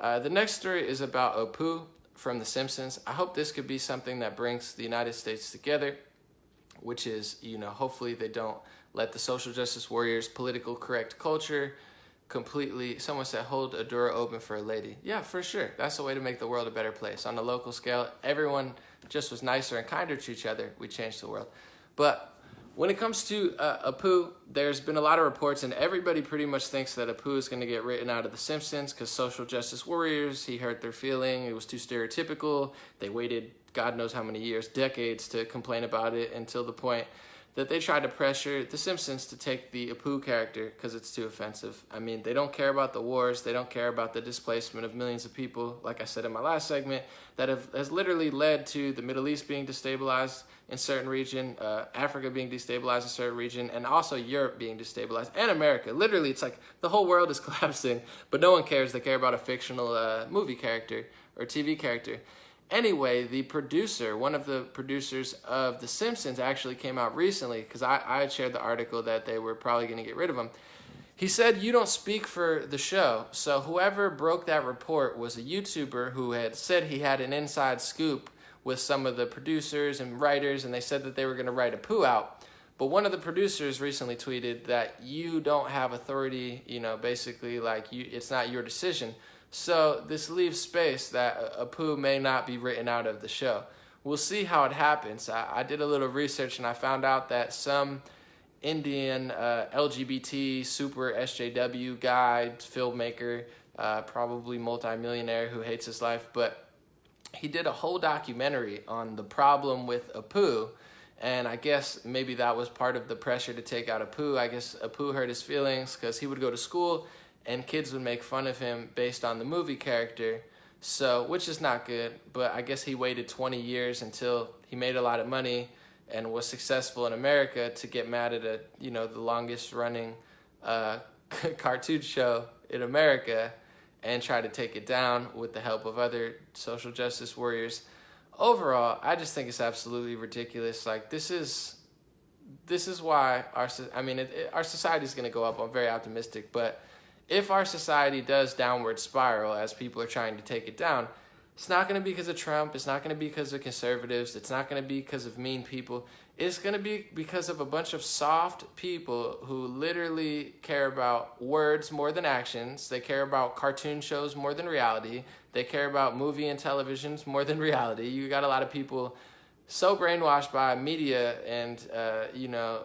The next story is about Apu from The Simpsons. I hope this could be something that brings the United States together, which is, hopefully they don't let the social justice warriors, political correct culture completely, someone said, hold a door open for a lady. Yeah, for sure. That's the way to make the world a better place. On a local scale, everyone just was nicer and kinder to each other. We changed the world. But when it comes to Apu, there's been a lot of reports, and everybody pretty much thinks that Apu is going to get written out of The Simpsons because social justice warriors, he hurt their feeling, it was too stereotypical. They waited God knows how many years, decades, to complain about it until the point that they tried to pressure The Simpsons to take the Apu character because it's too offensive. I mean, they don't care about the wars. They don't care about the displacement of millions of people, like I said in my last segment, that has literally led to the Middle East being destabilized in certain region, Africa being destabilized in certain region, and also Europe being destabilized, and America. Literally, it's like the whole world is collapsing, but no one cares. They care about a fictional movie character or TV character. Anyway, the producer, one of the producers of The Simpsons, actually came out recently, because I had shared the article that they were probably going to get rid of him. He said, you don't speak for the show. So whoever broke that report was a YouTuber who had said he had an inside scoop with some of the producers and writers, and they said that they were going to write Apu out. But one of the producers recently tweeted that you don't have authority, basically like it's not your decision. So this leaves space that Apu may not be written out of the show. We'll see how it happens. I did a little research and I found out that some Indian LGBT super SJW guy, filmmaker, probably multimillionaire who hates his life, but he did a whole documentary on the problem with Apu. And I guess maybe that was part of the pressure to take out Apu. I guess Apu hurt his feelings because he would go to school and kids would make fun of him based on the movie character, so which is not good. But I guess he waited 20 years until he made a lot of money and was successful in America to get mad at the longest running cartoon show in America and try to take it down with the help of other social justice warriors. Overall, I just think it's absolutely ridiculous. Like this is why our society is going to go up. I'm very optimistic, but if our society does downward spiral as people are trying to take it down, it's not going to be because of Trump. It's not going to be because of conservatives. It's not going to be because of mean people. It's going to be because of a bunch of soft people who literally care about words more than actions. They care about cartoon shows more than reality. They care about movie and televisions more than reality. You got a lot of people so brainwashed by media and,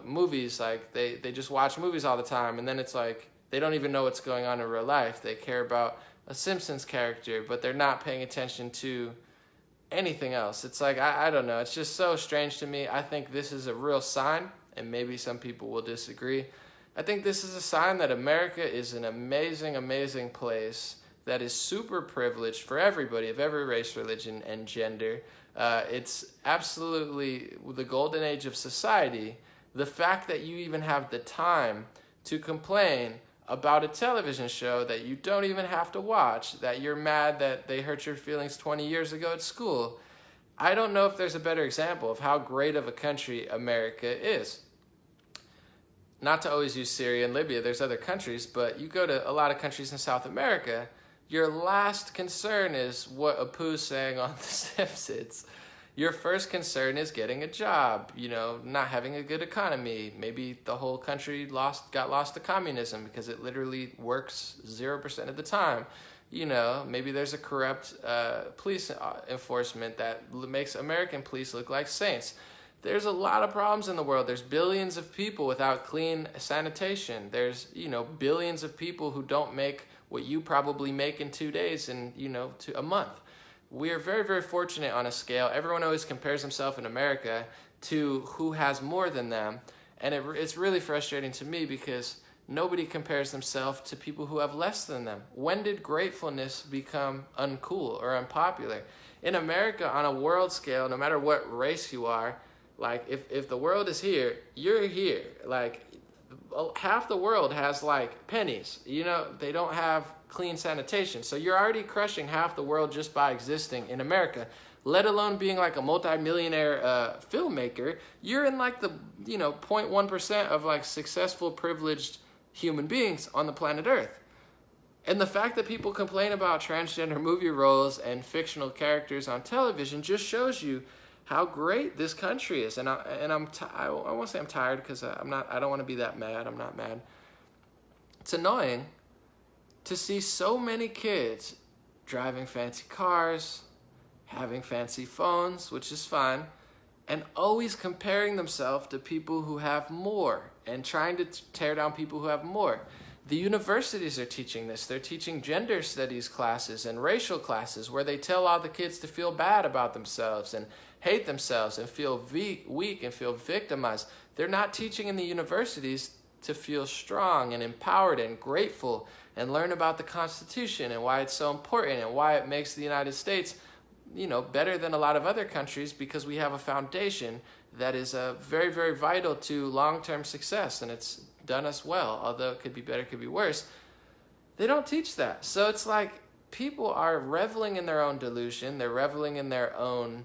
movies. Like they just watch movies all the time, and then it's like, they don't even know what's going on in real life. They care about a Simpsons character, but they're not paying attention to anything else. It's like, I don't know. It's just so strange to me. I think this is a real sign, and maybe some people will disagree. I think this is a sign that America is an amazing, amazing place that is super privileged for everybody of every race, religion, and gender. It's absolutely the golden age of society. The fact that you even have the time to complain about a television show that you don't even have to watch, that you're mad that they hurt your feelings 20 years ago at school. I don't know if there's a better example of how great of a country America is. Not to always use Syria and Libya, there's other countries, but you go to a lot of countries in South America, your last concern is what Apu's saying on The Simpsons. Your first concern is getting a job, not having a good economy. Maybe the whole country got lost to communism because it literally works 0% of the time. Maybe there's a corrupt police enforcement that makes American police look like saints. There's a lot of problems in the world. There's billions of people without clean sanitation. There's, billions of people who don't make what you probably make in 2 days and, to a month. We are very, very fortunate on a scale. Everyone always compares himself in America to who has more than them. And it's really frustrating to me because nobody compares themselves to people who have less than them. When did gratefulness become uncool or unpopular? In America, on a world scale, no matter what race you are, like if the world is here, you're here. Like half the world has like pennies. They don't have clean sanitation. So you're already crushing half the world just by existing in America, let alone being like a multi-millionaire filmmaker. You're in like the 0.1% of like successful, privileged human beings on the planet Earth. And the fact that people complain about transgender movie roles and fictional characters on television just shows you how great this country is. And I won't say I'm tired, because I don't want to be that mad. I'm not mad. It's annoying to see so many kids driving fancy cars, having fancy phones, which is fine, and always comparing themselves to people who have more and trying to tear down people who have more. The universities are teaching this. They're teaching gender studies classes and racial classes where they tell all the kids to feel bad about themselves and hate themselves and feel weak and feel victimized. They're not teaching in the universities to feel strong and empowered and grateful and learn about the Constitution and why it's so important and why it makes the United States, better than a lot of other countries, because we have a foundation that is very, very vital to long-term success, and it's done us well, although it could be better, it could be worse. They don't teach that. So it's like people are reveling in their own delusion. They're reveling in their own,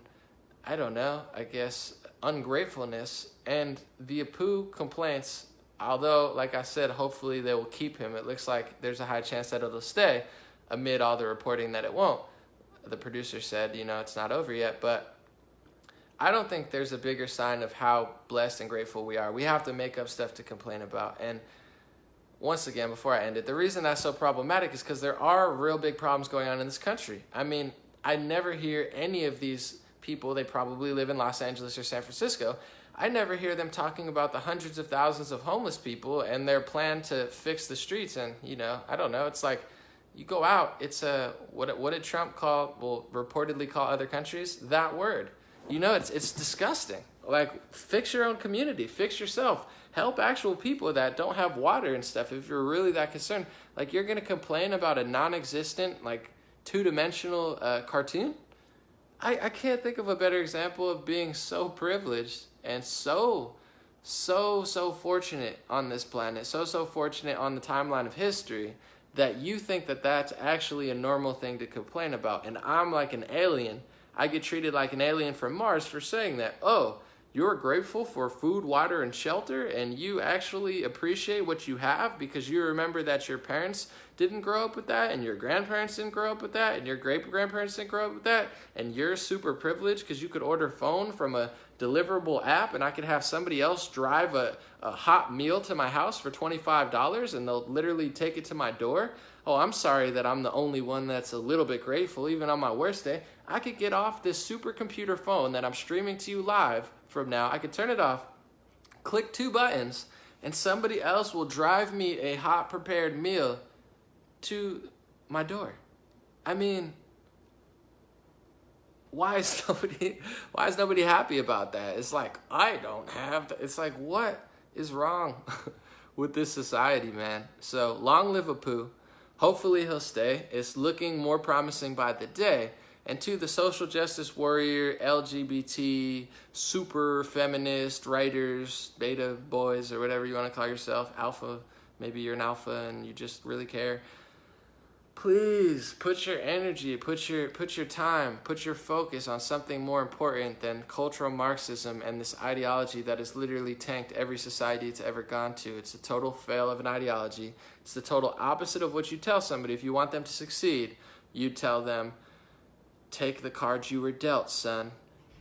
ungratefulness. And the Apu complaints, although, like I said, hopefully they will keep him. It looks like there's a high chance that it'll stay amid all the reporting that it won't. The producer said, it's not over yet, but I don't think there's a bigger sign of how blessed and grateful we are. We have to make up stuff to complain about. And once again, before I end it, the reason that's so problematic is because there are real big problems going on in this country. I mean, I never hear any of these people, they probably live in Los Angeles or San Francisco, I never hear them talking about the hundreds of thousands of homeless people and their plan to fix the streets. And, I don't know, it's like, you go out, it's what did Trump reportedly call other countries? That word. It's disgusting. Like, fix your own community, fix yourself, help actual people that don't have water and stuff. If you're really that concerned, like, you're going to complain about a non-existent, like, two-dimensional cartoon? I can't think of a better example of being so privileged and so fortunate on this planet, so fortunate on the timeline of history, that you think that that's actually a normal thing to complain about. And I'm like an alien. I get treated like an alien from Mars for saying that. Oh, you're grateful for food, water, and shelter, and you actually appreciate what you have because you remember that your parents didn't grow up with that, and your grandparents didn't grow up with that, and your great-grandparents didn't grow up with that, and you're super privileged because you could order phone from a deliverable app, and I could have somebody else drive a hot meal to my house for $25, and they'll literally take it to my door. Oh, I'm sorry that I'm the only one that's a little bit grateful, even on my worst day. I could get off this supercomputer phone that I'm streaming to you live from now. I could turn it off, click 2 buttons, and somebody else will drive me a hot prepared meal to my door. I mean, why is nobody happy about that? It's like, I don't have to. It's like, what is wrong with this society, man? So long live Apu. Hopefully he'll stay. It's looking more promising by the day. And to the social justice warrior, LGBT, super feminist writers, beta boys, or whatever you want to call yourself, alpha, maybe you're an alpha and you just really care. Please put your energy, put your time, put your focus on something more important than cultural Marxism and this ideology that has literally tanked every society it's ever gone to. It's a total fail of an ideology. It's the total opposite of what you tell somebody. If you want them to succeed, you tell them, take the cards you were dealt, son.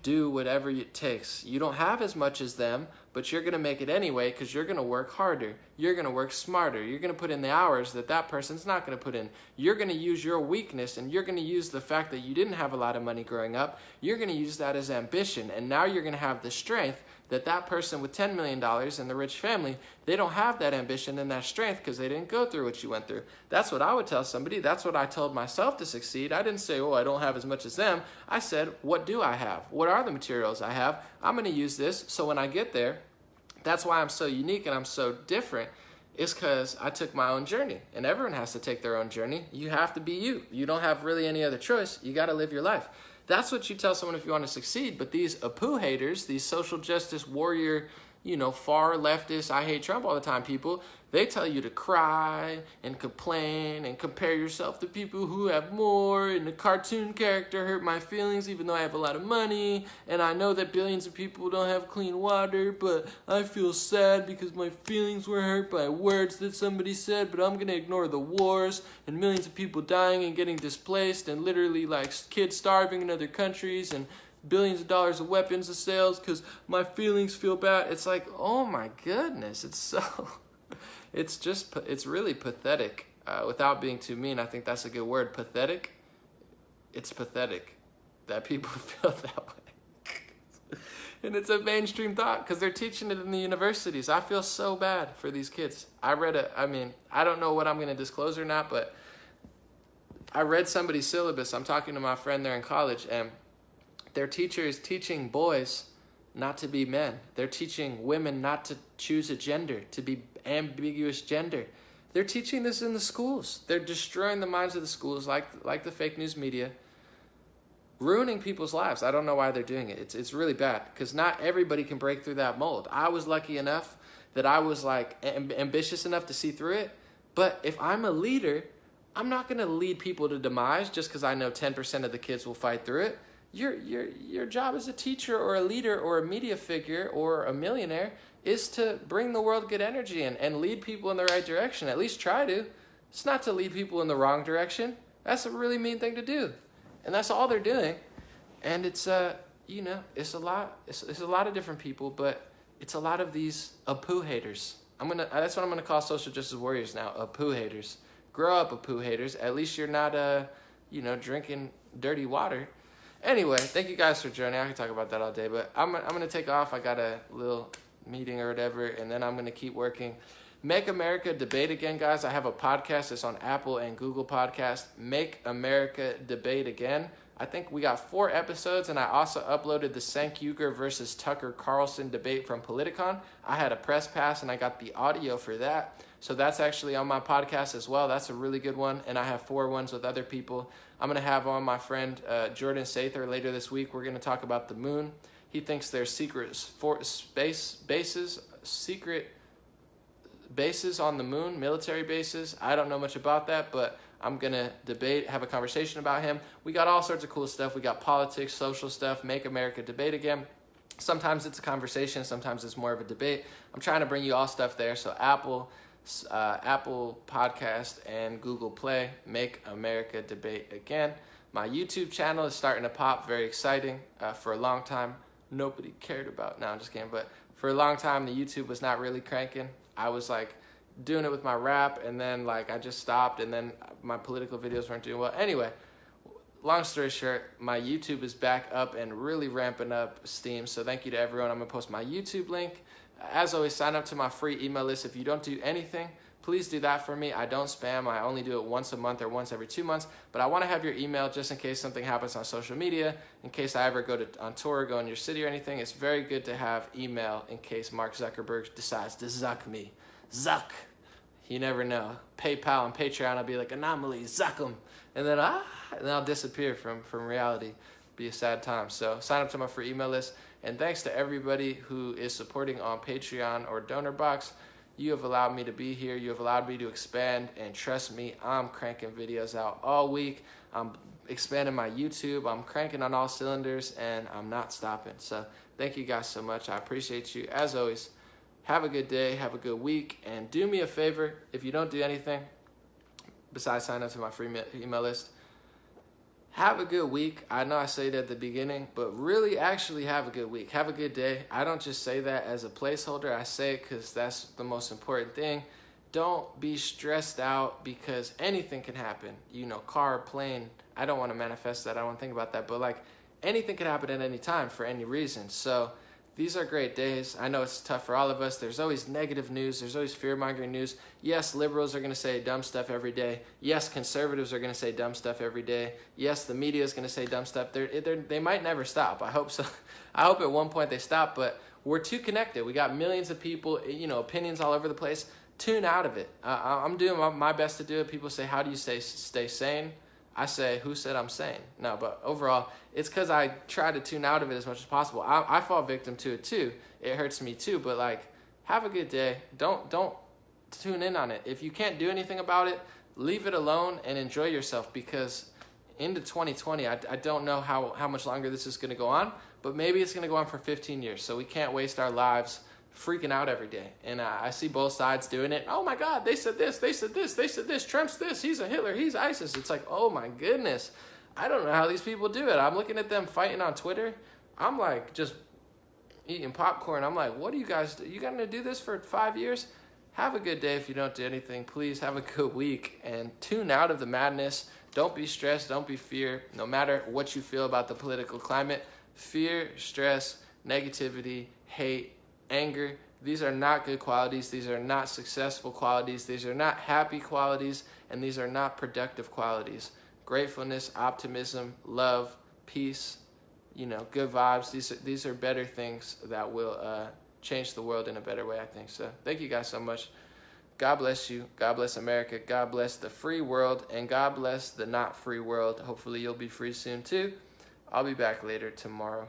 Do whatever it takes. You don't have as much as them, but you're going to make it anyway because you're going to work harder. You're going to work smarter. You're going to put in the hours that person's not going to put in. You're going to use your weakness, and you're going to use the fact that you didn't have a lot of money growing up. You're going to use that as ambition, and now you're going to have the strength that person with $10 million and the rich family, they don't have that ambition and that strength because they didn't go through what you went through. That's what I would tell somebody. That's what I told myself to succeed. I didn't say, oh, I don't have as much as them. I said, what do I have? What are the materials I have? I'm going to use this so when I get there, that's why I'm so unique and I'm so different, is because I took my own journey. And everyone has to take their own journey. You have to be you. You don't have really any other choice. You got to live your life. That's what you tell someone if you want to succeed. But these Apu haters, these social justice warrior far leftist, I hate Trump all the time people, they tell you to cry and complain and compare yourself to people who have more, and the cartoon character hurt my feelings even though I have a lot of money, and I know that billions of people don't have clean water, but I feel sad because my feelings were hurt by words that somebody said, but I'm gonna ignore the wars and millions of people dying and getting displaced and literally like kids starving in other countries and billions of dollars of weapons of sales because my feelings feel bad. It's like, oh my goodness, it's really pathetic. Without being too mean, I think that's a good word, pathetic. It's pathetic that people feel that way. And it's a mainstream thought because they're teaching it in the universities. I feel so bad for these kids. I don't know what I'm going to disclose or not, but I read somebody's syllabus. I'm talking to my friend there in college, and their teacher is teaching boys not to be men. They're teaching women not to choose a gender, to be ambiguous gender. They're teaching this in the schools. They're destroying the minds of the schools like the fake news media, ruining people's lives. I don't know why they're doing it. It's really bad because not everybody can break through that mold. I was lucky enough that I was like ambitious enough to see through it. But if I'm a leader, I'm not going to lead people to demise just because I know 10% of the kids will fight through it. Your job as a teacher or a leader or a media figure or a millionaire is to bring the world good energy and lead people in the right direction. At least try to. It's not to lead people in the wrong direction. That's a really mean thing to do. And that's all they're doing. And it's it's a lot of different people, but it's a lot of these Apu haters. That's what I'm gonna call social justice warriors now, Apu haters. Grow up, Apu haters. At least you're not drinking dirty water. Anyway, thank you guys for joining. I can talk about that all day, but I'm gonna take off. I got a little meeting or whatever, and then I'm gonna keep working. Make America Debate Again, guys. I have a podcast that's on Apple and Google Podcast. Make America Debate Again. I think we got 4 episodes, and I also uploaded the Cenk Uygur versus Tucker Carlson debate from Politicon. I had a press pass, and I got the audio for that. So that's actually on my podcast as well. That's a really good one, and I have 4 ones with other people. I'm going to have on my friend Jordan Sather later this week. We're going to talk about the moon. He thinks there's secret bases on the moon, military bases. I don't know much about that, but I'm going to have a conversation about him. We got all sorts of cool stuff. We got politics, social stuff, Make America Debate Again. Sometimes it's a conversation. Sometimes it's more of a debate. I'm trying to bring you all stuff there. So Apple Podcast and Google Play, Make America Debate Again. My YouTube channel is starting to pop. Very exciting. For a long time, nobody cared about. No, I'm just kidding. But for a long time, the YouTube was not really cranking. I was like doing it with my rap, and then like I just stopped, and then my political videos weren't doing well. Anyway, long story short, my YouTube is back up and really ramping up steam. So thank you to everyone. I'm gonna post my YouTube link. As always, sign up to my free email list. If you don't do anything, please do that for me. I don't spam. I only do it once a month or once every 2 months. But I want to have your email just in case something happens on social media, in case I ever go on tour, go in your city or anything. It's very good to have email in case Mark Zuckerberg decides to zuck me. Zuck. You never know. PayPal and Patreon, I'll be like, anomaly, zuck them. And then I'll disappear from reality. Be a sad time. So sign up to my free email list. And thanks to everybody who is supporting on Patreon or DonorBox. You have allowed me to be here. You have allowed me to expand. And trust me, I'm cranking videos out all week. I'm expanding my YouTube. I'm cranking on all cylinders, and I'm not stopping. So thank you guys so much. I appreciate you. As always, have a good day. Have a good week. And do me a favor, if you don't do anything besides sign up to my free email list, have a good week. I know I say that at the beginning, but really actually have a good week. Have a good day. I don't just say that as a placeholder. I say it because that's the most important thing. Don't be stressed out because anything can happen. Car, plane. I don't want to manifest that. I don't want to think about that. But like anything can happen at any time for any reason. So these are great days. I know it's tough for all of us. There's always negative news. There's always fear-mongering news. Yes, liberals are going to say dumb stuff every day. Yes, conservatives are going to say dumb stuff every day. Yes, the media is going to say dumb stuff. They might never stop. I hope so. I hope at one point they stop, but we're too connected. We got millions of people, opinions all over the place. Tune out of it. I'm doing my best to do it. People say, how do you stay sane? I say, who said I'm sane? No, but overall, it's because I try to tune out of it as much as possible. I fall victim to it too. It hurts me too, but like, have a good day. Don't tune in on it. If you can't do anything about it, leave it alone and enjoy yourself, because into 2020, I don't know how much longer this is going to go on, but maybe it's going to go on for 15 years. So we can't waste our lives freaking out every day. And I see both sides doing it. Oh my God, they said this, they said this, they said this, Trump's this, he's a Hitler, he's ISIS. It's like, oh my goodness. I don't know how these people do it. I'm looking at them fighting on Twitter. I'm like just eating popcorn. I'm like, what do you guys do? You gonna do this for 5 years? Have a good day if you don't do anything. Please have a good week and tune out of the madness. Don't be stressed, don't be fear. No matter what you feel about the political climate, fear, stress, negativity, hate, anger, these are not good qualities. These are not successful qualities. These are not happy qualities, and these are not productive qualities. Gratefulness, optimism, love, peace, good vibes. These are better things that will change the world in a better way, I think. So thank you guys so much. God bless you. God bless America. God bless the free world, and God bless the not free world. Hopefully you'll be free soon too. I'll be back later tomorrow.